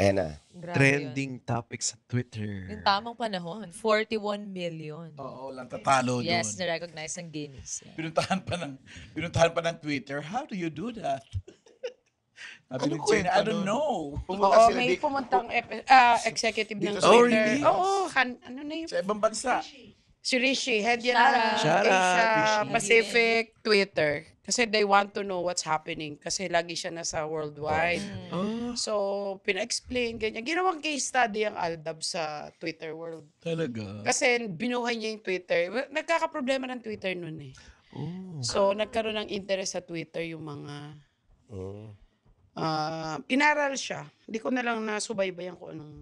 Ayan na. Grabe yun. Trending topic sa Twitter. Yung tamang panahon, 41 million. Oo, lang tatalo doon. Yes, na-recognize ng Guinness. Yeah. Pinuntahan pa ng Twitter. How do you do that? Sabi Ano ni Jenny, kwenta I don't nun? know. Pumunta Oo, sila may dito. pumuntang executive ng Dito Twitter. Oh, really? Oo, ano na yun? Sa ibang bansa. Si Rishi, head yan Shout ng out. Shout out, Asia Rishi. Pacific Twitter. Kasi they want to know what's happening. Kasi lagi siya nasa worldwide. Oh, So, pina-explain, ganyan. Ginawang case study ang Aldab sa Twitter world. Talaga. Kasi binuhay niya yung Twitter. Nagkakaproblema ng Twitter nun eh. oh. So, nagkaroon ng interest sa Twitter yung mga... Mm. inaral siya. Hindi ko na lang nasubaybayan kung anong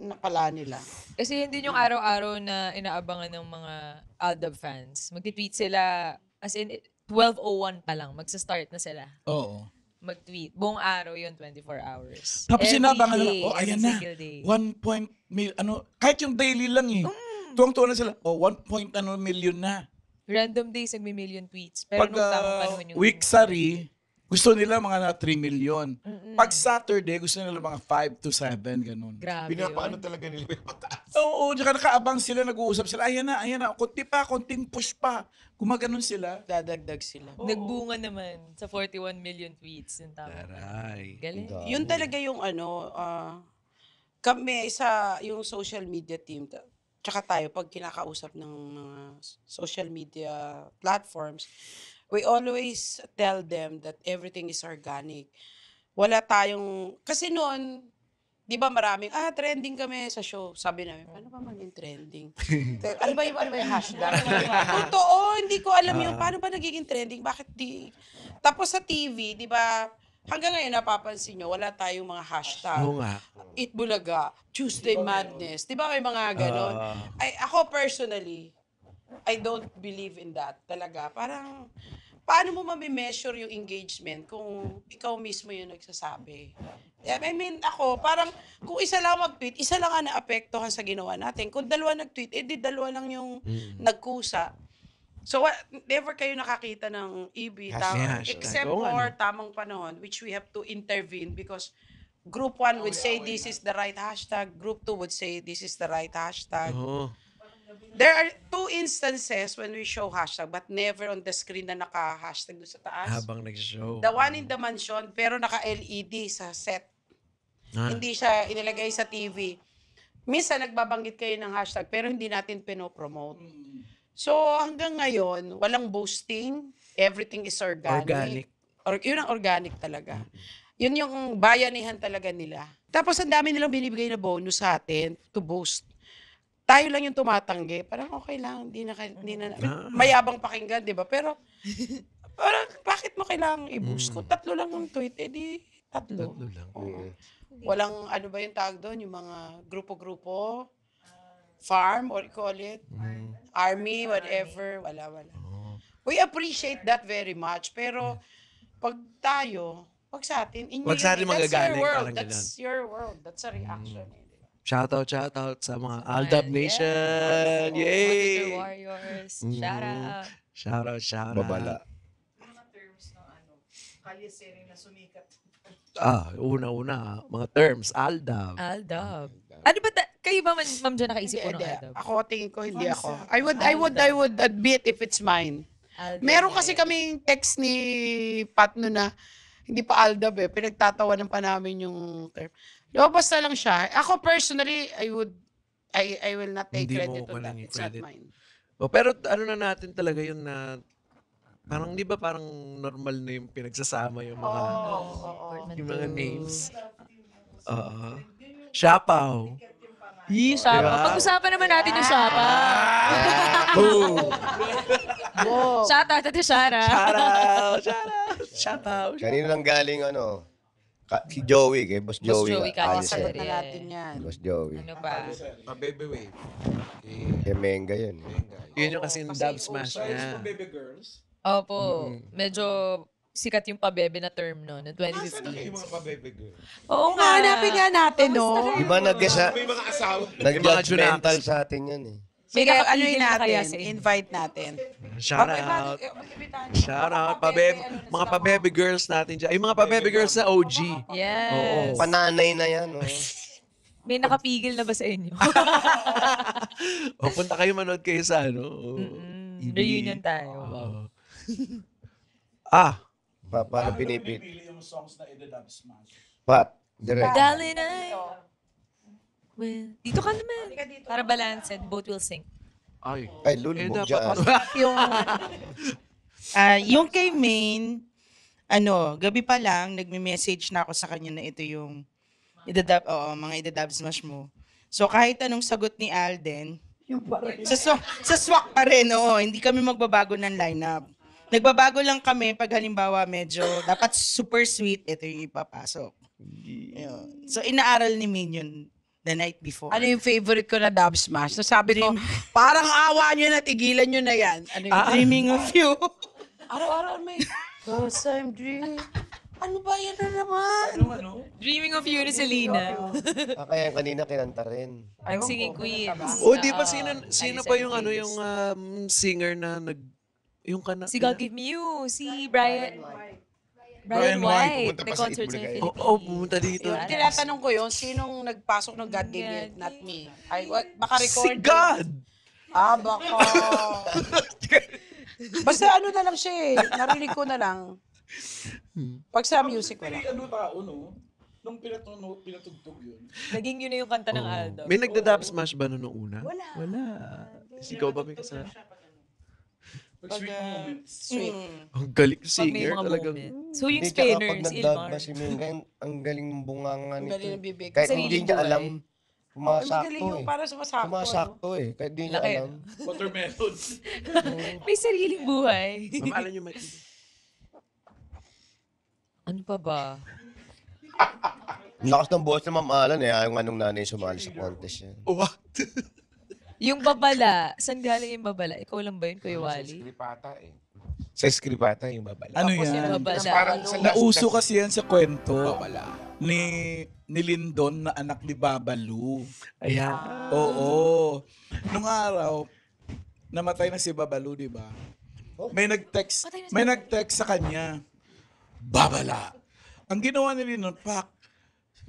napala nila. Kasi hindi yung araw-araw na inaabangan ng mga Aldab fans. Mag-tweet sila, as in, 12:01 pa lang, magsa-start na sila. Oo. Mag-tweet. Buong araw yun, 24 hours. Tapos Every sinabangan nila, day, oh, every ayan na. single day. 1 kahit yung daily lang eh. Tuwang-tuwa na sila, 1 million na. Random days, nagmi-million tweets. Pero Pag nung tamang panahon yung... week sari, gusto nila mga na 3 million. Pag Saturday, gusto nila mga 5 to 7, ganun. Grabe Pinapaano yun. talaga nila yung mataas. Oo, tsaka nakaabang sila, nag-uusap sila. Ayan na. Konti pa, konting push pa. Gumaganon sila. Dadagdag sila. Nagbunga naman sa 41 million tweets. Yung tama. Taray. Galing. Yun talaga yung kami sa yung social media team, tsaka tayo pag kinakausap ng mga social media platforms, we always tell them that everything is organic. Wala tayong, kasi noon, di ba maraming, trending kami sa show. Sabi namin, paano ba maging trending? ano ba yung hashtag? Totoo, hindi ko alam yung paano ba nagiging trending, bakit di... Tapos sa TV, di ba, hanggang ngayon napapansin nyo, wala tayong mga hashtag. Oo nga. Eat Bulaga, Tuesday Madness. Di ba may mga ganon? Ako personally, I don't believe in that talaga. Parang, paano mo mami-measure yung engagement kung ikaw mismo yung nagsasabi? I mean, ako, parang, kung isa lang mag-tweet, isa lang ang naapektuhan sa ginawa natin. Kung dalawa nag-tweet, di dalawa lang yung nagkusa. So, never kayo nakakita ng EB, Hashtag. except Oo nga, for no? tamang panahon, which we have to intervene because Group 1 would say this is the right hashtag, Group 2 would say this is the right hashtag. Oh. There are 2 instances when we show hashtag but never on the screen na naka-hashtag doon sa taas. Habang nag-show. The one in the mansion pero naka-LED sa set. Hindi siya inilagay sa TV. Minsan nagbabanggit kayo ng hashtag pero hindi natin pinopromote. So hanggang ngayon, walang boasting, everything is organic. Yun ang organic talaga. Yun yung bayanihan talaga nila. Tapos ang dami nilang binibigay na bonus sa atin to boast. Tayo lang yung tumatanggi. Parang okay lang, hindi na mayabang pakinggan, di ba? Pero, parang bakit mo kailangang i-boost? Kung 3 lang yung tweet, edi 3. Tatlo lang. Oo. Walang, ano ba yung tawag doon? Yung mga grupo-grupo, farm, or call it, army, whatever, wala. We appreciate that very much. Pero, pag tayo, wag sa atin, Wag sa atin magagaling, parang That's your world. That's a reaction. Shoutout sa mga Aldab Nation. Twitter Yay! Warriors. Shout out. Shoutout. Babala. Una. Mga terms. Aldab. Aldab. Ano ba, kayo ba, Ma'am Jo, nakaisip po ng Hindi. Aldab? Ako, tingin ko, hindi ako. I would admit if it's mine. Aldab. Meron kasi kaming text ni Pat no na hindi pa Aldab eh. Pinagtatawanan pa namin yung term. Lumabas na lang siya. Ako personally, I will not take Hindi credit mo on that. walang It's not credit. mine. Pero ano na natin talaga yun na parang di ba parang normal na yung pinagsasama yung mga yung mga names. Oo. Shapaw. Shapa. Pag-usapan naman natin yung Shapa. Shout out to Shara. Shapaw. Kanino lang galing si Joey, kay Boss Joey. Joey Alis Calister. Sagot eh. na natin yan. Boss Joey. Ano ba? Baby wave. Kay Menga yun. Yun yung kasing dub smash niya. Baby girls. Opo. Medyo sikat yung pabebe na term no, noong Saan na kayo 2015. mga pa-baby girl? Oo nga. Hanapin nga natin, no? Di ba May mga asawa. nag-judgmental sa atin yan eh. May Sige, nakapigil anuin na kaya natin. sa inyo? Invite natin. Shout out. Shout out. Mga pa-baby girls natin dyan. Yung mga pa-baby girls na OG. Yes. Pananay na yan. Oh. May nakapigil na ba sa inyo? O, punta kayo, manood kayo sa ano. Reunion tayo. Paano pinipili? Pili yung songs na i-dub smash. Direct. Darling, well, dito ka naman. Para balanced, both will sing. Ay. Ay, lulubog dapat dyan. Yung kay Maine, gabi pa lang, nagme-message na ako sa kanya na ito yung mga idadab smash mo. So kahit anong sagot ni Alden, sa swak pa rin, hindi kami magbabago ng lineup. Nagbabago lang kami pag halimbawa medyo dapat super sweet, ito yung ipapasok. Yun. So inaaral ni Maine the night before. Ano yung favorite ko na dub smash? So sabi ko, parang awa nyo na, tigilan nyo na yan. Ano yung Dreaming of you. araw-araw may, cause I'm dreaming. Ano ba yan na naman? Dreaming of you ni Selena. Kaya kanina kinanta rin. Ang singing queen. O, di ba sino pa yung yung singer na yung Si God Give Me You. Si Brian Brian White, White. pumunta pa May sa concert sa Itbulaga. Philippines. pumunta dito. Tinatanong ko yun, sinong nagpasok ng God Gave Me, not me? Ay, baka Si record. God! Baka. Basta ano na lang siya eh. Narinig ko na lang. Pag sa music wala. Ano tao, no? Nung pinatugtog yun. Naging yun na yung kanta ng Aldo. May nagda-dub smash ba noong una? Wala. Ikaw ba may kasama? Sweet moments. Sweet. Ang galing Pag may singer mga talagang. moments. So yung Hindi, tsaka pag spinners, nag-dub Ilmar. ba si Mingga, ang galing ng bunganga Ang nito. galing ng bibig. Kahit Sariling hindi niya buhay. alam, Ay, pumasakto magaling yung eh. para sumasakto. Pumasakto eh. Kahit hindi niya Laki. alam. Watermelon. May sariling buhay. Ma'am, alam niyo, Ano pa ba? Ang lakas ng buhos ng Ma'am Alan eh. Ayaw nga nung nanay sumali sa contest yan. what? Yung babala. Saan galing yung babala? Ikaw lang ba yun, Kuya Wally? Skripata eh. Sa skripata yung babala. Ano Yung yan? babala. Parang sa last Nauso kasi kasi yan sa kwento babala. ni Lindon na anak ni Babalu. Ayan. Oo. Nung araw, namatay na si Babalu, di ba? May nag-text, Patay na si may nag-text sa kanya. Babala. Ang ginawa ni Lindon,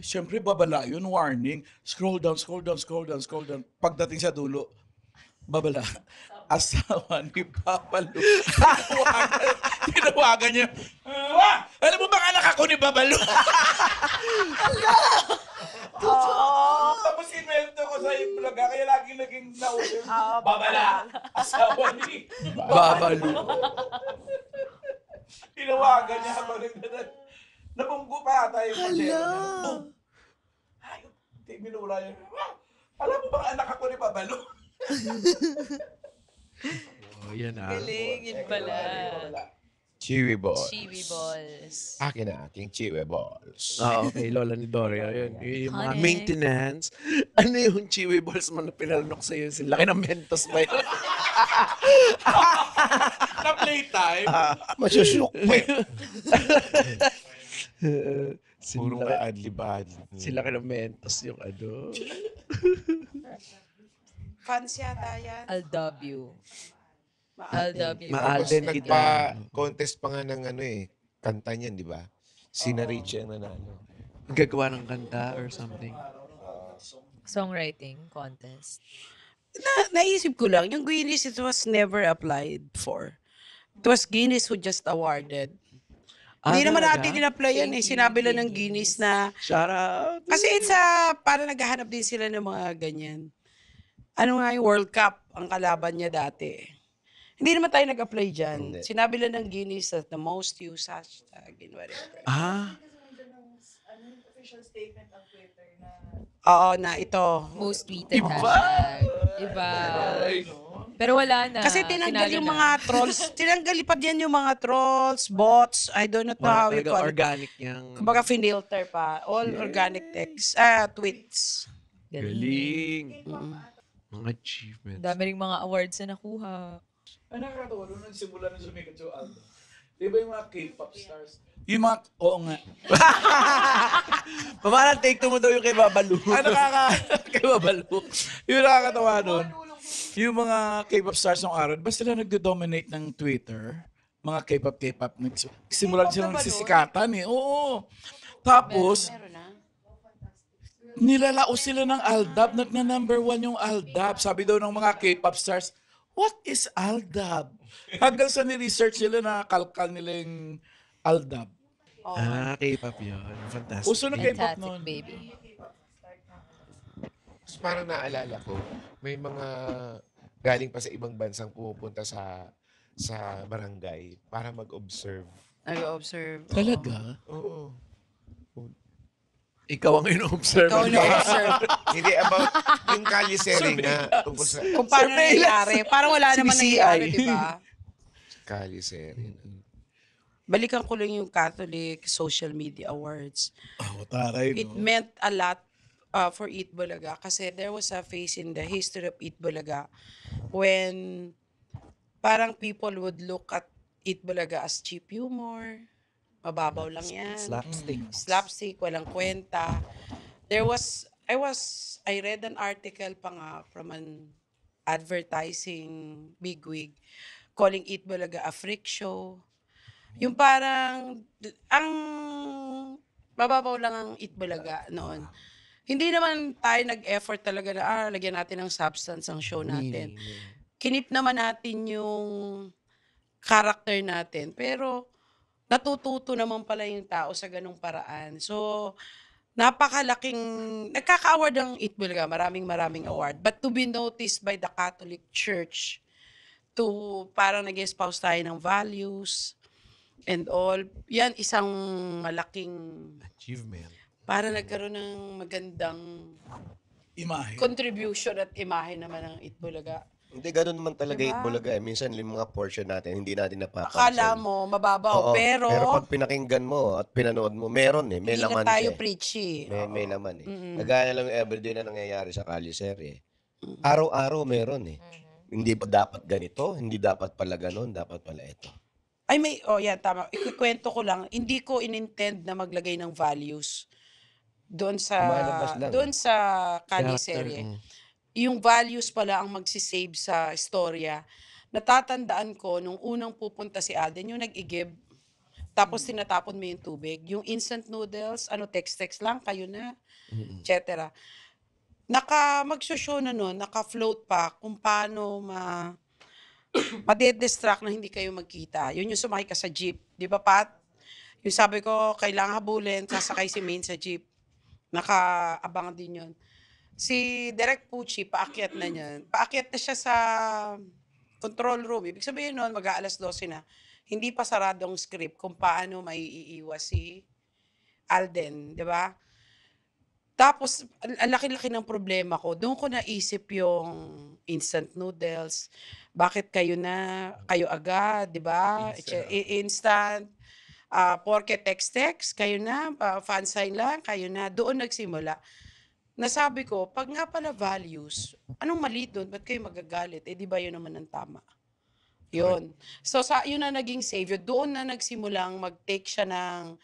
siyempre babala yun, warning. Scroll down, scroll down, scroll down, scroll down. Pagdating sa dulo, babala. Asawa ni Babalu. Tinawagan niya. Alam mo bang anak ako ni Babalu? Tapos invento ko sa vlog, kaya laging naging nausin. Babala. Asawa ni Babalu. Tinawagan niya habang nabunggo pa ata yung pachero niya. Boom! Ayun, minura niya. Alam mo bang anak ako ni Babalu? Oh, yan Galing, yun pala. Chiwi balls. Chiwi balls. Akin na aking chiwi balls. okay. Lola ni Doria. Yun. Yung mga Iconic. maintenance. Ano yung chiwi balls mo na pinalunok sa'yo? Laki ng mentos ba yun? Na playtime. Masusuk pa eh. Puro ka adlib-adlib. Sila ka ng mentos yung ano. Fans yata yan. I'll dub you. I'll dub you. Maal Tapos din kita. nagpa-contest pa nga ng ano eh. Kanta niyan, di ba? Sina Richie ang nanalo. Gagawa ng kanta or something. Songwriting contest. Naisip ko lang, yung Guinness, it was never applied for. It was Guinness who just awarded. Hindi naman talaga? natin in-apply yan eh. Sinabi lang ng Guinness na, Shout out. kasi para naghahanap din sila ng mga ganyan. Ano nga yung World Cup ang kalaban niya dati. Hindi naman tayo nag-apply dyan. Hindi. Sinabi lang ng Guinness that the most used hashtag and whatever. Oo, na ito. Most tweeted hashtag. Iba. Pero wala na. Kasi tinanggal Tinalo yung na. mga trolls. Tinanggal pa yan yung mga trolls, bots, I don't know how you Talaga call it. organic niyang. Kumbaga finilter pa. All organic text. Tweets. Galing. Mga achievements. Dami ring mga awards na nakuha. Ay, nakakatawa. Nung nagsimula na sumikat yung Aldo. Di ba yung mga K-pop stars? Yung mga, oo nga. Pamanang take two mo daw yung kay Babalu. Ay, kay Babalu. Yung nakakatawa nun. Yung mga K-pop stars ng araw, ba sila nagdo-dominate ng Twitter? Mga K-pop, simulan K-pop sila na ba nun? nagsisikatan eh. Oo. Tapos, Meron na. nilalao sila ng Aldab. Nagna-number 1 yung Aldab. Sabi daw ng mga K-pop stars, what is Aldab? Hanggang sa ni-research nila na kalkal nila yung Aldab. K-pop yun. Fantastic. Uso na K-pop Fantastic, noon. baby. Tapos parang naalala ko, may mga galing pa sa ibang bansang pumupunta sa barangay para mag-observe. Nag-observe. Talaga? Oo. Ikaw ang in-observe. Ikaw na-observe. Hindi about yung kalisering na tungkol sa Kung paano nangyayari. Parang wala naman CBCI. nangyayari, di ba? kalisering. Balikan ko lang yung Catholic Social Media Awards. Oh, taray, It no? meant a lot for Eat Bulaga kasi there was a phase in the history of Eat Bulaga when parang people would look at Eat Bulaga as cheap humor. Mababaw lang yan. Slapstick, walang kwenta. I read an article pa nga from an advertising bigwig calling Eat Bulaga a freak show. Yung parang, ang mababaw lang ang Eat Bulaga noon. Hindi naman tayo nag-effort talaga na, lagyan natin ng substance ang show natin. Kinip naman natin yung character natin. Pero, natututo naman pala yung tao sa ganung paraan. So, nagkaka-award ang Eat Bulaga. Maraming award. But to be noticed by the Catholic Church, parang nag-espouse tayo ng values, and all. Yan, isang malaking, Achievement. para nagkaroon ng magandang Imahe. contribution at imahe naman ng Eat Bulaga. Hindi, ganun naman talaga Diba? Eat Bulaga. Minsan, yung mga portion natin, hindi natin napapansin. Akala mo, mababaw, Oo, pero pag pinakinggan mo at pinanood mo, meron eh. May hindi laman na tayo siya. preachy. May laman eh. Nagaya lang yung everyday na nangyayari sa Kaliseri eh. Araw-araw meron eh. Hindi pa dapat ganito, hindi dapat pala ganon, dapat pala ito. Ay, yan, tama. Ikukwento ko lang, hindi ko inintend na maglagay ng values doon Lumalabas lang. sa kaliserye. Yung values pala ang magsisave sa istorya. Natatandaan ko, nung unang pupunta si Alden, yung nag-igib, tapos tinatapon mo yung tubig. Yung instant noodles, text-text lang, kayo na, etc. Mag-show na nun, naka-float pa kung paano madidistract na hindi kayo magkita. Yun yung sumakay ka sa jeep. Di ba, Pat? Yung sabi ko, kailangan habulin, sasakay si Main sa jeep. Nakaabang din yun. Si Direk Pucci, paakyat na niyan. Paakyat na siya sa control room. Ibig sabihin nun, mag-aalas 12 na. Hindi pa saradong script kung paano maiiwas si Alden. Di ba? Tapos, ang laki-laki ng problema ko. Doon ko naisip yung instant noodles. Bakit kayo agad, di ba? Instant. Porke text-text, kayo na. Fan sign lang, kayo na. Doon nagsimula. Nasabi ko, pag nga pala values, anong mali doon? Ba't kayo magagalit? Di ba yun naman ang tama? Yun. So, yun na naging savior. Doon na nagsimulang mag-take siya ng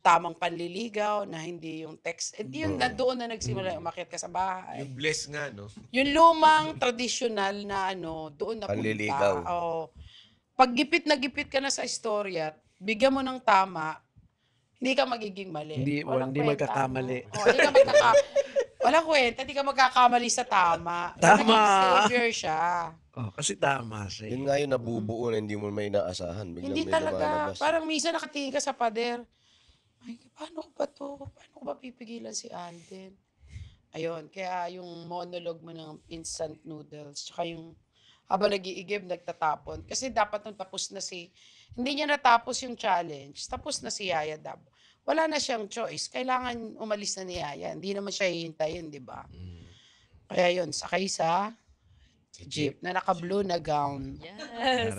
tamang panliligaw na hindi yung text. Yun na doon na nagsimula, umakyat ka sa bahay. Yung bless nga, no? Yung lumang traditional na doon na Panliligaw. punta. Pag gipit na gipit ka na sa istorya, bigyan mo ng tama, hindi ka magiging mali. Hindi kwenta, magkakamali. Walang kwenta, hindi ka magkakamali sa tama. Tama. Naging savior siya. Kasi tama siya. Yun nga yung nabubuo na hindi mo may inaasahan. Biglang Hindi may talaga. lumalabas. Parang minsan nakatingin ka sa pader. Ay, paano ko ba to? Paano ko ba pipigilan si Alden? Ayun, kaya yung monologue mo ng instant noodles, tsaka yung habang nag-iigib, nagtatapon. Kasi dapat nung tapos na hindi niya natapos yung challenge, tapos na si Yaya Dab. Wala na siyang choice. Kailangan umalis na ni Yaya. Hindi naman siya hihintayin, di ba? Kaya yun, sakay sa jeep na naka-blue na gown. Yes.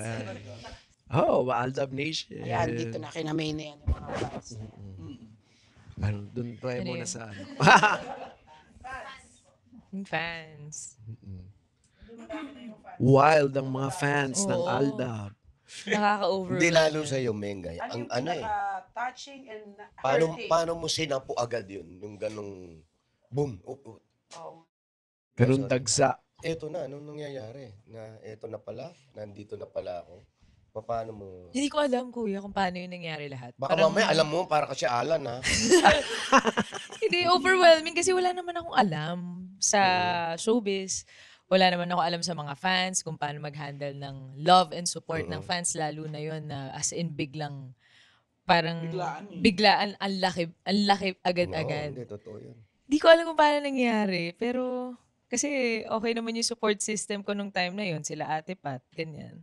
Aldab Nation. Ayan, dito na kinamay na yan. Yung mga fans. Doon try Ano muna yun? sa Yung fans. Wild ang mga fans ng Oo. Aldab. Nakaka-over. Hindi lalo sa yung Menga. Ang touching and paano mo sinapo agad yun? Yung ganong boom. Oh. Ganun dagsa. eto na, anong nangyayari? Na eto na pala, nandito na pala ako. Paano mo? Hindi ko alam, kuya, kung paano yung nangyari lahat. Baka mamaya, alam mo, para kasi Alan, ha? Hindi, overwhelming kasi wala naman akong alam sa showbiz. Wala naman ako alam sa mga fans kung paano mag-handle ng love and support ng fans, lalo na yon na as in biglang parang biglaan ang laki agad-agad. Hindi, totoo yun. Di ko alam kung paano nangyari, pero kasi okay naman yung support system ko nung time na yon, sila Ate Pat, ganyan.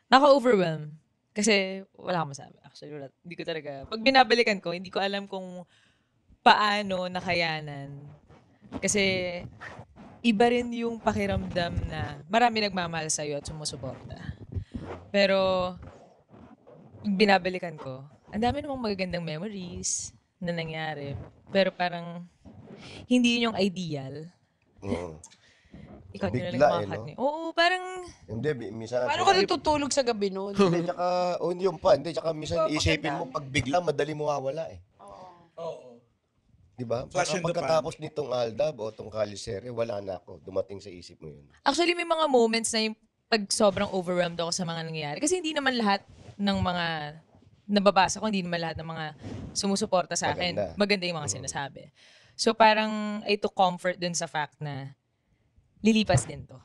Naka-overwhelm. Kasi wala akong masabi. Actually, wala. Hindi ko talaga. Pag binabalikan ko, hindi ko alam kung paano nakayanan. Kasi iba rin yung pakiramdam na marami nagmamahal sa'yo at sumusuporta. Pero pag binabalikan ko, ang dami namang magagandang memories na nangyari. Pero parang hindi yun yung ideal. Oo. Ikaw din na lang Bigla, yung mga cut niyo. Oo, parang Hindi, minsan... Paano ka natutulog sa gabi noon? Hindi, tsaka, hindi yung pa. Hindi, tsaka minsan isipin mo, pag bigla, madali mo mawawala eh. Oo. Di ba? Flash in the pan. Pagkatapos nitong Aldab o itong Kalisere, wala na ako. Dumating sa isip mo yun. actually may mga moments na yung pag sobrang overwhelmed ako sa mga nangyayari. Kasi hindi naman lahat ng mga nababasa ko, hindi naman lahat ng mga sumusuporta sa akin. Maganda yung mga sinasabi. So parang I took comfort dun sa fact na lilipas din to.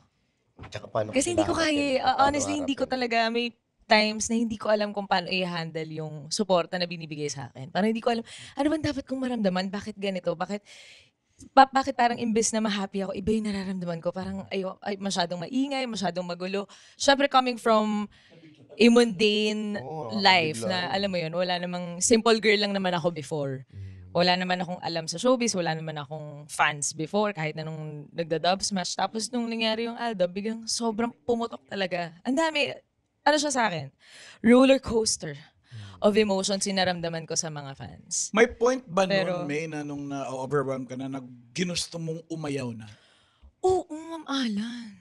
Tsaka paano Kasi hindi ko harapin? kaya, honestly, Paano hindi ko harapin? talaga, may times na hindi ko alam kung paano i-handle yung suporta na binibigay sa akin. Parang hindi ko alam, ano bang dapat kong maramdaman? Bakit ganito? Bakit parang imbes na ma-happy ako, iba yung nararamdaman ko. Parang ay, masyadong maingay, masyadong magulo. Syempre coming from a mundane Oo, life nakakabigla na, yun. alam mo yun, wala namang, simple girl lang naman ako before. Wala naman akong alam sa showbiz, wala naman akong fans before, kahit na nung nagda-dub smash. Tapos nung nangyari yung Aldab, biglang sobrang pumutok talaga. Ang dami, ano siya sa akin? Roller coaster of emotions yung naramdaman ko sa mga fans. May point ba Pero- noon, May, na nung na-overwhelm ka na, ginusto mong umayaw na? Oo, Ma'am Alan.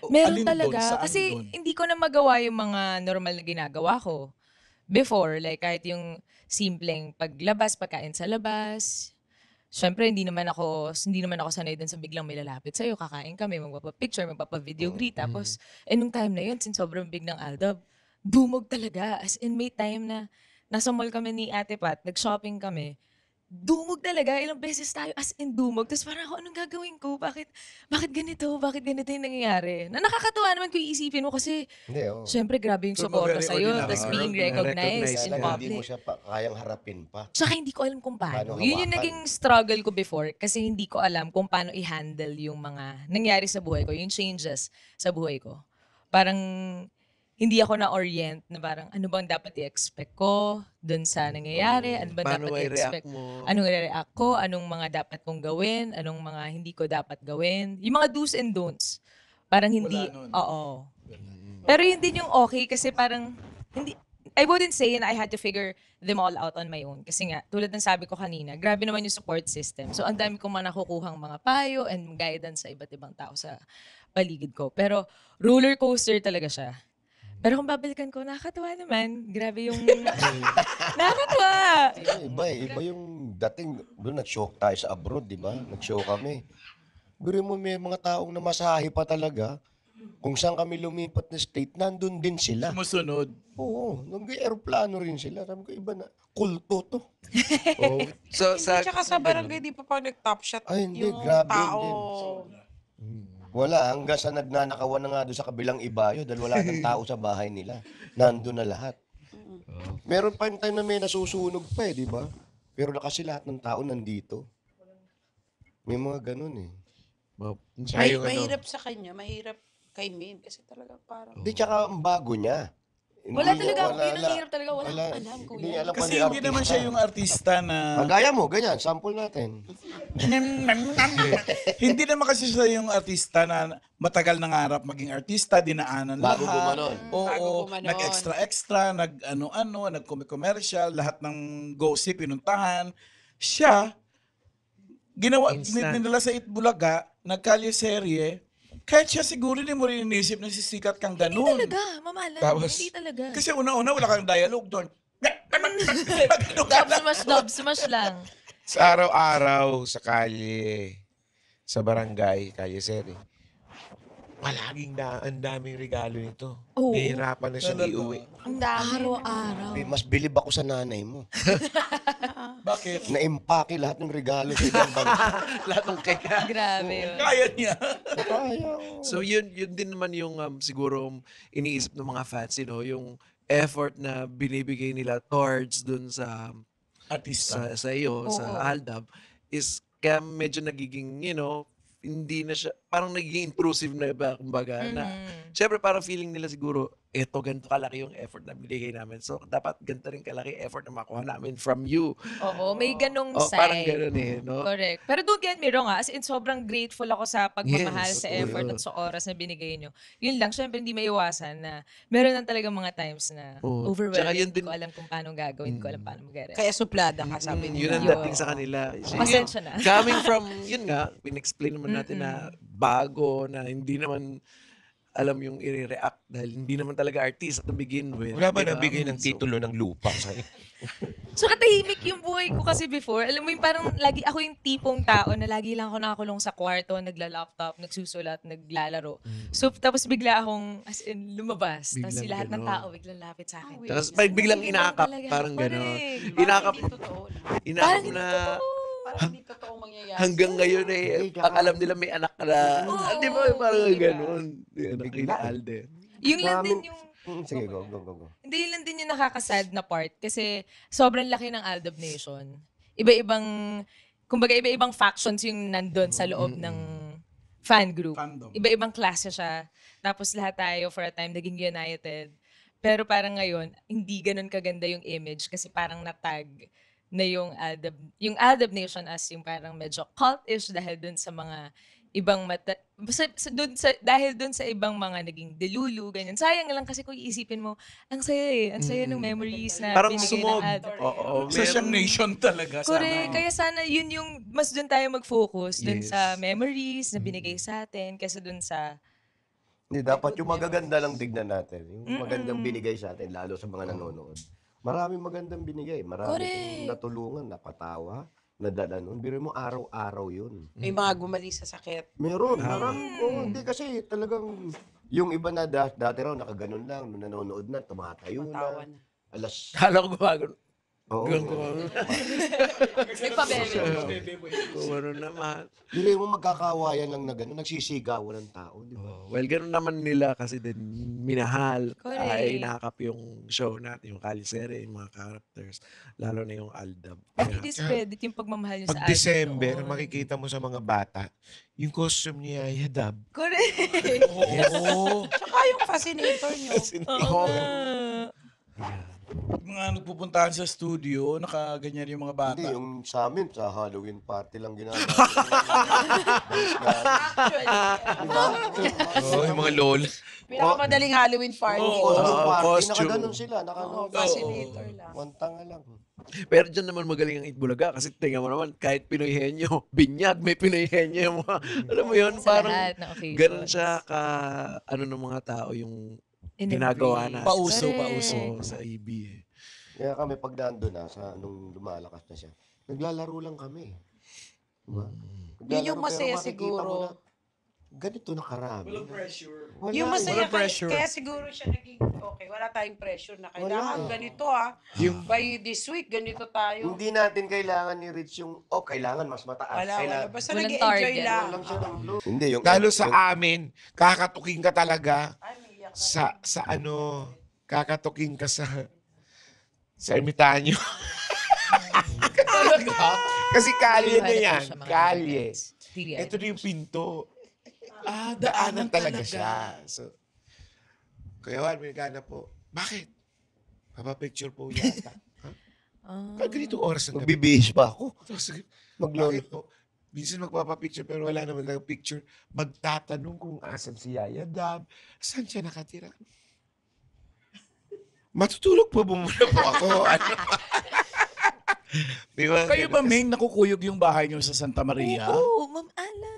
O, Meron alin doon? talaga. Saan Kasi doon? hindi ko na magawa yung mga normal na ginagawa ko. Before, like kahit yung simpleng paglabas, pagkain sa labas. Siyempre, hindi naman ako sanay dun sa biglang may lalapit sa'yo. Kakain kami, magpapapicture, magpapa-video greet. Tapos, nung time na yun, since sobrang big ng Aldab, dumog talaga. As in, may time na nasa mall kami ni Ate Pat, nag-shopping kami. Dumog talaga. Ilang beses tayo as in dumog. Tapos parang ako, anong gagawin ko? Bakit ganito? Bakit ganito yung nangyayari? Na nakakatuwa naman kung iisipin mo kasi Hindi, oo. syempre grabe yung So, suporta very sa'yo. ordinary. Tapos being Recognize recognized in Kaya lang, hindi mo public. siya kayang harapin pa. Tsaka hindi ko alam kung paano. Paano Yun yung hawakan? naging struggle ko before kasi hindi ko alam kung paano i-handle yung mga nangyari sa buhay ko, yung changes sa buhay ko. Parang hindi ako na-orient na parang ano bang dapat i-expect ko dun sa nangyayari, ano bang Paano dapat i-react i-expect, mo? anong i-react ko, anong mga dapat kong gawin, anong mga hindi ko dapat gawin. Yung mga do's and don'ts. Parang hindi, Wala nun. oo. Pero yun din yung okay kasi parang, hindi, I wouldn't say na I had to figure them all out on my own. Kasi nga, tulad ng sabi ko kanina, grabe naman yung support system. So, ang dami kong mga nakukuhang mga payo and guidance sa iba't ibang tao sa paligid ko. Pero, roller coaster talaga siya. Pero kung babalikan ko, nakakatawa naman. Grabe yung... nakakatawa! Iba yung dating, doon nag-show tayo sa abroad, di ba? Nag-show kami. Biro mo may mga taong namasahe pa talaga. Kung saan kami lumipat na state, nandun din sila. Sumusunod. Oo, nag-aeroplano rin sila. Sabi ko, iba na, kulto to. Oh. So, Tsaka sa barangay, di pa pag nag-top shot Ay, hindi, yung grabe tao. Wala, hanggang sa nagnanakawan na nga doon sa kabilang ibayo dahil wala nang tao sa bahay nila. Nandun na lahat. Meron pa yung time na may nasusunog pa eh, di ba? Pero kasi lahat ng tao nandito. May mga ganun eh. Mahirap sa kanya, mahirap kay Min. Kasi talaga parang... Hindi, tsaka ang bago niya. Wala Hindi- talaga, yun ang wala- hirap talaga. Wala akong alam, kuya. Hindi alam Kasi pa hindi naman siya yung artista na... Magaya mo, ganyan, sample natin. Hindi naman kasi siya yung artista na matagal nangarap maging artista, dinaanan Bago lahat. gumanon. Oo, Bago gumanon. nag-extra-extra, nag-ano-ano, nag-commercial, lahat ng gossip, pinuntahan. Siya, ginawa, Instant. nila sa Itbulaga, nagkalye-serye, kahit siya siguro hindi mo rin inisip na sisikat kang Hindi ganun. talaga, mamalan. Tapos- Hindi talaga. Kasi una-una, wala kang dialogue doon. Dub smash lang. Sa araw-araw, sa kalye, sa barangay, kalye seri, palaging ang daming regalo nito. Oo. Nahihirapan na siyang Talaga? iuwi. Ang dami. Araw-araw. Mas bilib ako sa nanay mo. Bakit? Na-impake lahat ng regalo sa ibang bansa. Lahat ng kaya. Grabe yun. Kaya niya. So yun din naman yung siguro iniisip ng mga fans, yung effort na binibigay nila towards dun sa Artista. sa iyo, Oo. sa Aldab, is kaya medyo nagiging, hindi na siya, parang nagiging intrusive na ba, kumbaga, na, syempre parang feeling nila siguro, eto, ganito kalaki yung effort na binigay namin. So, dapat ganito rin kalaki effort na makuha namin from you. Oo, may ganong side. Parang gano'n no? Correct. Pero don't get me wrong, as in sobrang grateful ako sa pagmamahal, Yes, sa totoo effort yun. at sa oras na binigay nyo. Yun lang, syempre hindi maiwasan na meron lang talaga mga times na Oo. overwhelming, Tsaka yun hindi din- ko alam kung paano gagawin, hindi ko alam paano mag-react. Kaya suplada ka, sabi Yun nila. ang Yun. dating sa kanila. Pasensya na. Coming from, yun nga, pinexplain naman natin na bago, na hindi naman alam yung i-react dahil hindi naman talaga artist to begin with. Wala ba Diba? nagbigay ng So, titulo ng lupa sa'yo? So katahimik yung buhay ko kasi before. Alam mo yung parang lagi ako yung tipong tao na lagi lang ako nakakulong sa kwarto, nagla-laptop, nagsusulat, naglalaro. So tapos bigla akong as in lumabas. Tapos Biglang lahat ng ganon. tao biglang lapit sa akin. Tapos biglang Ganun inakap, talaga. parang gano'n. Correct. Inakap, Hindi totoo. Parang inakap hindi na Parang hindi totoo mangyayari. hanggang ngayon ang alam nila may anak na, di ba parang diba? gano'n. Yung anak nila Alden. Yung lang Namin- din yung Sige, go. Hindi yun lang din yung nakakasad na part kasi sobrang laki ng Aldab Nation. Iba-ibang, kumbaga iba-ibang factions yung nandun sa loob ng fan group. Fandom. Iba-ibang klase siya. Tapos lahat tayo for a time naging united. Pero parang ngayon, hindi ganun kaganda yung image kasi parang natag na yung Aldab Nation as yung parang medyo cultish dahil dun sa mga ibang dahil dun sa ibang mga naging delulu, ganyan. Sayang lang kasi kung iisipin mo, ang saya ang saya ng memories na Parang binigay sumog. ng Aldab. Oo. Sa siyang nation talaga. Correct. Kaya sana yun yung mas dun tayo mag-focus dun Yes. sa memories na binigay sa atin kaysa dun sa Hindi, dapat yung magaganda lang tignan natin. Yung magandang binigay sa atin, lalo sa mga nanonood. Maraming magandang binigay. Marami Correct. natulungan, napatawa, nadalanon. Biro mo, araw-araw yun. May mga gumaling sa sakit. Meron, marami. Oo, hindi kasi talagang yung iba na dati raw nakaganon lang, nung nanonood na, tumatayo Matawa na. na. Alas, Kala ko gumagano. oo. nagpabebe. Kung ano naman. Biro mo magkakawayan lang na gano'n, nagsisigawan ng tao, di ba? Well, ganun naman nila kasi din minahal. Correct. Ay nakap yung show natin, yung Kalisere, yung mga characters. Lalo na yung Aldab. At i-discredit yung pagmamahal nyo sa Pag Aldab December, noon. makikita mo sa mga bata, yung costume niya, Yadab. Correct. Oo. Tsaka yung fascinator nyo. Oo nga. Mga nagpupuntahan sa studio, nakaganyan yung mga bata. Hindi, yung sa amin, sa Halloween party lang ginagawa. Oo, yung mga lola. Pinakamadaling Halloween party. Oo, party, costume. nakaganon sila, Oo, fascinator lang. Wantanga lang. Pero dyan naman magaling ang Itbulaga kasi tingnan mo naman, kahit Pinoy Henyo, binyag, may Pinoy Henyo yung mga, alam mo yun, Sa parang lahat ng occasions. ganun siya ng mga tao yung ginagawa na Pauso, sa EB eh. Kaya kami pag nando na, nung lumalakas na siya, naglalaro lang kami. Diba? Yun yung Naglalaro, masaya pero makikita siguro. mo na, ganito na karami. pressure. Wala, Yung masaya, Walang pressure. kaya siguro siya naging okay. Wala tayong pressure na kailangan Wala. ganito by this week, ganito tayo. Hindi natin kailangan ni-reach yung, kailangan mas mataas. Wala. Kailangan, Basta Walang nag-enjoy target. lang. Walang siya ng flow. Hindi, yung... Lalo sa amin, kakatuking ka talaga Ay, may iyak na. kakatuking ka sa ermitanyo. Kasi kalye na yan. Kalye. Ito na yung pinto. Daanan talaga siya. So, Kuya Juan, may gana po. Bakit? Papapicture po yata. Ha? Ganito oras ng gabi. Magbibihis pa ako. Sige. Maglolo. Bakit po? Minsan magpapapicture pero wala naman lang picture. Magtatanong kung asan si Yaya Dab. Saan siya nakatira? Matutulog po muna po ako. Ano? Di ba? Kayo ba, Ming, nakukuyog yung bahay niyo sa Santa Maria? Oo, Ma'am Alan.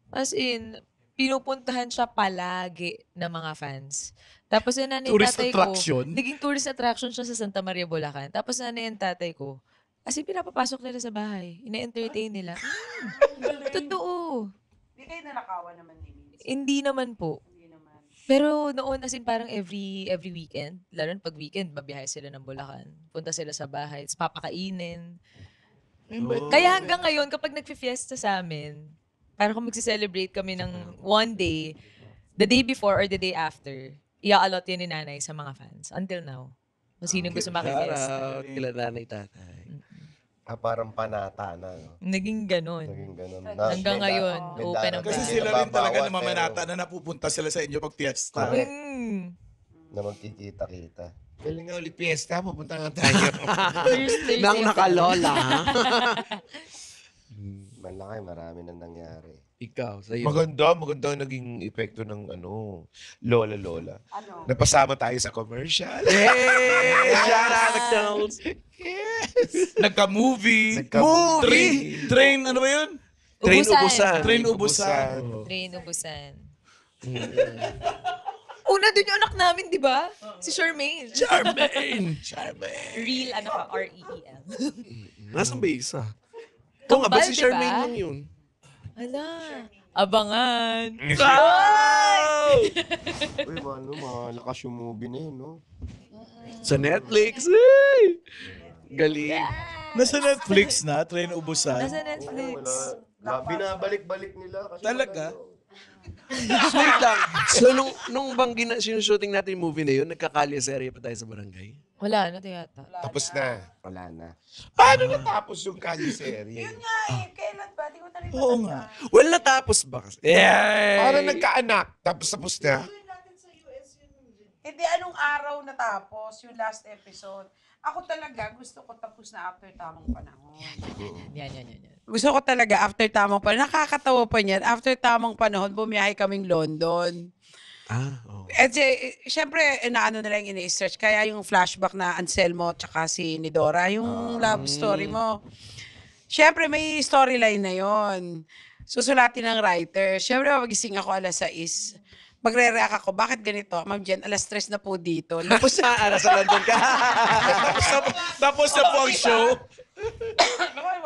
As in, pinupuntahan siya palagi ng mga fans. Tapos yung nanay Tourist tatay attraction? ko, naging tourist attraction siya sa Santa Maria, Bulacan. Tapos nanay and tatay ko, as in, pinapapasok nila sa bahay. Ina-entertain nila. Totoo. Hindi kayo nanakawan naman ni Mimi. Hindi naman po. Pero noon as in parang every weekend, lalo na pag weekend, babiyahe sila ng Bulacan. Punta sila sa bahay, tapos papakainin. Kaya hanggang ngayon, kapag nagfi-fiesta sa amin, parang kung magsi-celebrate kami ng one day, the day before or the day after, i-allot yun ni nanay sa mga fans. Until now. Kung sino gusto makifiesta. Kila nanay tatay. Parang panata na. No? Naging ganun. Naging ganun. Hanggang ngayon, open ang Kasi bahay. sila rin talaga Bawat, namamanata na napupunta sila sa inyo pag fiesta. Correct. Mm. Na magkikita-kita. Kailan nga ulit piyesta, pupunta nga tayo. Nang nakalola, ha? Malaki, marami nang nangyari. Ikaw, sa'yo. Maganda naging epekto ng lola-lola. Ano? Napasama tayo sa commercial. Hey! Shout out, McDonald's! Nagka-movie. Nagka-movie. Train, ano ba yun? Train Ubusan. ubusan. Train ubusan. Train ubusan. Una doon yung anak namin, di ba? Si Charmaine. Charmaine! Real, ano ka, R-E-E-L. Nasaan ba isa? Oo nga, ba si Kambal, Charmaine diba? lang yun? Hala. Abangan. Uy, malakas yung movie na yun, no? Sa Netflix. Ay! Galing. Nasa Netflix na, Train ubusan. Nasa Netflix. Binabalik-balik nila. Kasi Talaga? Wait lang. So, nung bang sinushooting natin yung movie na yun, nagkakalya serye pa tayo sa barangay? Wala na, yata. Tapos na. wala na. Paano natapos yung Kali serie? Yun nga eh, kailan ba? Di ko na rin Oo matandaan. nga. Well, natapos ba kasi? Yay! Para nagkaanak, tapos na. Hindi, anong araw natapos yung last episode? Ako talaga, gusto ko tapos na after tamang panahon. Yan. Gusto ko talaga after tamang panahon. Nakakatawa pa niyan. After tamang panahon, bumiyahe kaming London. Oh. At syempre, naano nila yung ini-search. Kaya yung flashback na Anselmo tsaka si Nidora, yung love story mo. Syempre, may storyline na yon. Susulatin ng writer. Syempre, magising ako alas 6. Magre-react ako, bakit ganito? Ma'am Jen, alas 3 na po dito. Tapos na, sa London ka. Tapos na po ang show.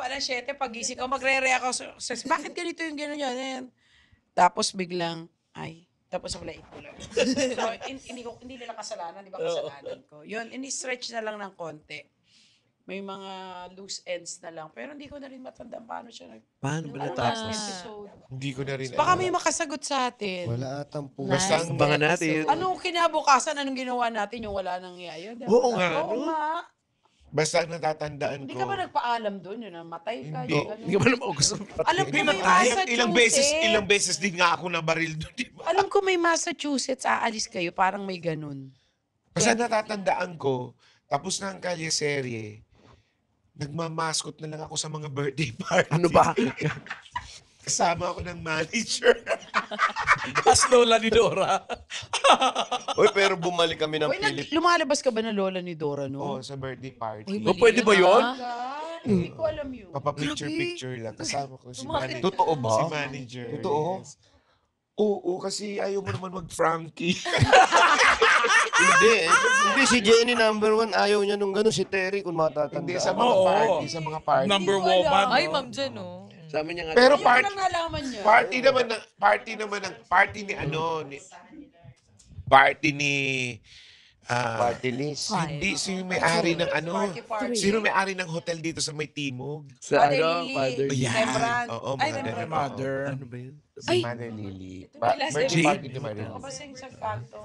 Alas 7, pagising ko, magre-react ako. Bakit ganito yung gano'n yan? Tapos biglang, tapos wala ituloy. So, hindi nila kasalanan, di ba kasalanan ko? Yun, ini-stretch na lang ng konti. May mga loose ends na lang. Pero hindi ko na rin matandaan paano siya Paano ba last natapos? episode. Hindi ko na rin Baka may makasagot sa atin. Wala atang po. Basta ang Abangan natin. Anong kinabukasan, anong ginawa natin yung wala nang yaya? Oo nga, Oo no? nga. Basta ang natatandaan Hindi ko. ka ba nagpaalam doon? Yun, namatay ka. Hindi. yung ganun. Hindi ka ba naman gusto? Alam ko may Pinatay. Massachusetts. Ilang beses din nga ako nabaril doon, di ba? Alam ko may Massachusetts, aalis kayo. Parang may ganun. Basta natatandaan ko, tapos na ang kalye serye, nagmamaskot na lang ako sa mga birthday party. Ano ba? Kasama ako ng manager. As Lola ni Dora. Uy, pero bumalik kami ng Uy, Philippines. lumalabas ka ba na lola ni Dora, Oo, no? sa birthday party. O, pwede ba yun? Hindi ko alam yun. Papa-picture-picture lang. Kasama ko si manager. Totoo ba? Si manager. Totoo? Yes. Oo, kasi ayaw mo naman mag-Frankie. Hindi, si Jenny number 1. Ayaw niya nung gano'n. Si Terry, kung matatanda. Hindi, sa mga Oo. party. Sa mga party. Number Hindi ko alam. woman. Ay, no? ma'am dyan, oh. Sabi niya nga. Pero Hindi ko party, lang nalaman niya. party ni Party list. hindi sino may-ari ng Party. sino may-ari ng hotel dito sa may Timog? Sa Father ano? Lily. Father Lily. Yan. Rembrandt. Oo, Ay, Mother. Rembrandt. Mother. Ano ba yun? Si Mother Lily. may last Birthday episode. party ni Mother Ako Lily. ba sa kanto?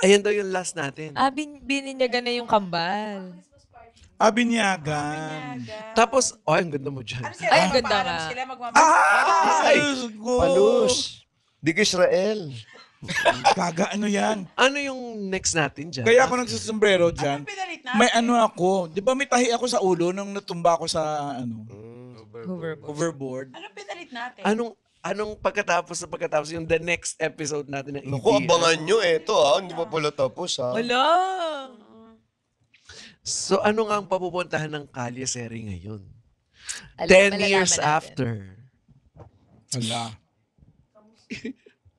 Ayan daw yung last natin. Bininyagan na yung kambal. Abinyagan. Tapos, ang ganda mo dyan. Ano sila? Ay, ang ganda Magpapaalam nga. Sila magmamahal. Ay! Go! Palus. Di ko Israel. Kaga, ano yan? Ano yung next natin dyan? Kaya ako nagsasombrero dyan. Anong pinalit natin? May ano ako. Di ba may tahi ako sa ulo nung natumba ako sa hoverboard? Anong pinalit natin? Anong pagkatapos yung the next episode natin ng Naku, abangan nyo. Eto hindi pa pala tapos ha. Wala. So, ano nga ang papupuntahan ng Kalye Seri ngayon? Malalaman 10 years natin. after. Wala.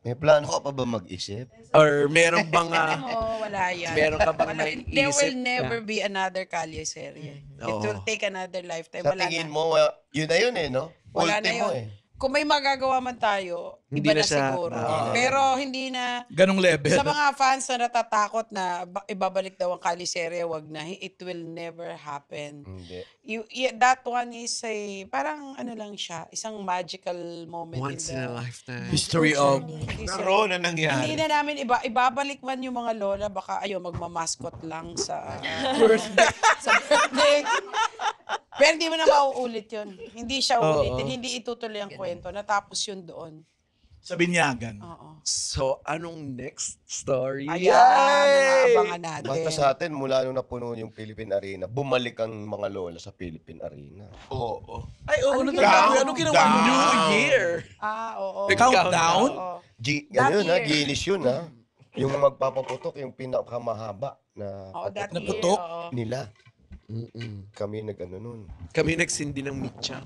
May plano ka pa ba mag-isip? Or meron bang Wala yan. meron ka bang Wala. naiisip There will na- never be another Kalye serye. It Oo. will take another lifetime. Sa Wala tingin na. mo, yun na yun no? Wala na Ultimo yun. kung may magagawa man tayo, Hindi iba na na siya, siguro. oo. Pero hindi na, Ganong level. sa mga fans na natatakot na ibabalik daw ang Kaliseria, wag na. It will never happen. Hindi. That one is parang ano lang siya, isang magical moment Once in a lifetime. History of... Naroon na Hindi nangyari. na namin ibabalik man yung mga lola, baka magmamaskot lang sa birthday. Sa birthday. Pero hindi mo na mauulit yun. Hindi siya uulitin. Hindi itutuloy ang kwento. Natapos yun doon. Sa binyagan. Oo. So, anong next story? Ayan, abangan natin. Basta sa atin, mula nung napuno yung Philippine Arena, bumalik ang mga lola sa Philippine Arena. Oo. Ay, oo. Anong ginawa niyo? New Year! Oo. Countdown? Oo. Ganun That ha, year. Guinness yun ha. Yung magpapaputok, yung pinakamahaba na Oo, that year, Naputok? oo. nila. Kami nag-ano nun. Kami nagsindi ng mitcham.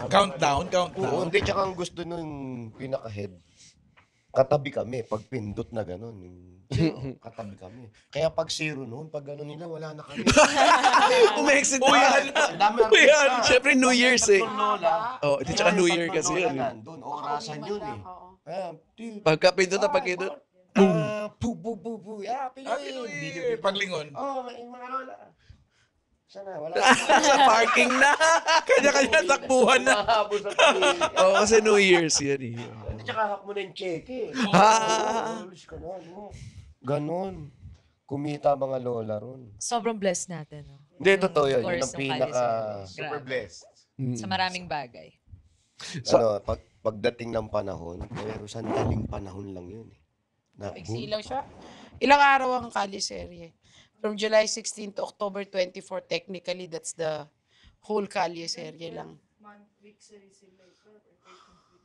Countdown? Oo, hindi, tsaka ang gusto nun pinaka-head. Katabi kami, pag pindot na gano'n. Katabi kami. Kaya pag zero noon, pag gano'n nila, wala na kami. Umexit Ang na. dami Yan, artista. syempre New Year's eh. Lola. Oh, ito tsaka New Year kasi Lola yun. nandun, orasan yun eh. Pagkapindot na pagkindot. Pu. Happy New Year. Paglingon. Oh, mga lola. Sana, wala. Sa parking na. Kanya-kanya takbuhan na. Habos sa pamilya. Oo, kasi New Year's yan eh. At saka hak mo na yung cheque. Alis ka na, ano. Ganon. Kumita mga lola ron. Sobrang blessed natin. No? Hindi, totoo yun. Yun Course ang ng pinaka... Kaliseria. Super Grabe. blessed. Sa maraming bagay. Pagdating ng panahon, pero sandaling panahon lang yun eh. Na, Iksi lang siya. Ilang araw ang Kaliseria? From July 16 to October 24, technically, that's the whole Kaliseria lang.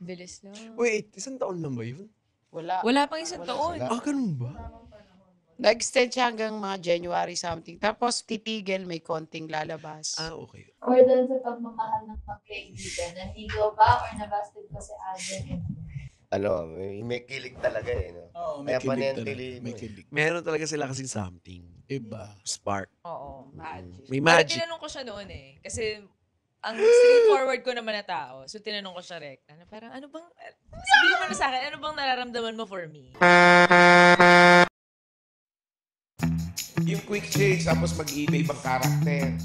Bilis lang. Wait, isang taon lang ba yun? Wala pang isang taon. Ah, ganun ba? Nag-extend siya hanggang mga January something. Tapos titigil, may konting lalabas. Ah, okay. Or doon sa pagmamahal ng magkaibigan, nanligaw ba or nabasted ba si Alden? may kilig talaga eh. No? Oo, may Kaya kilig panentili talaga. mo May eh. kilig. Meron talaga sila kasing something. Iba. Spark. Oo. May Pero magic. tinanong ko siya noon eh. Kasi ang straightforward ko naman na tao. So tinanong ko siya rekta. Na parang ano bang, sabihin mo na sa akin, ano bang nararamdaman mo for me? Yung quick change, tapos mag-iba ibang karakter.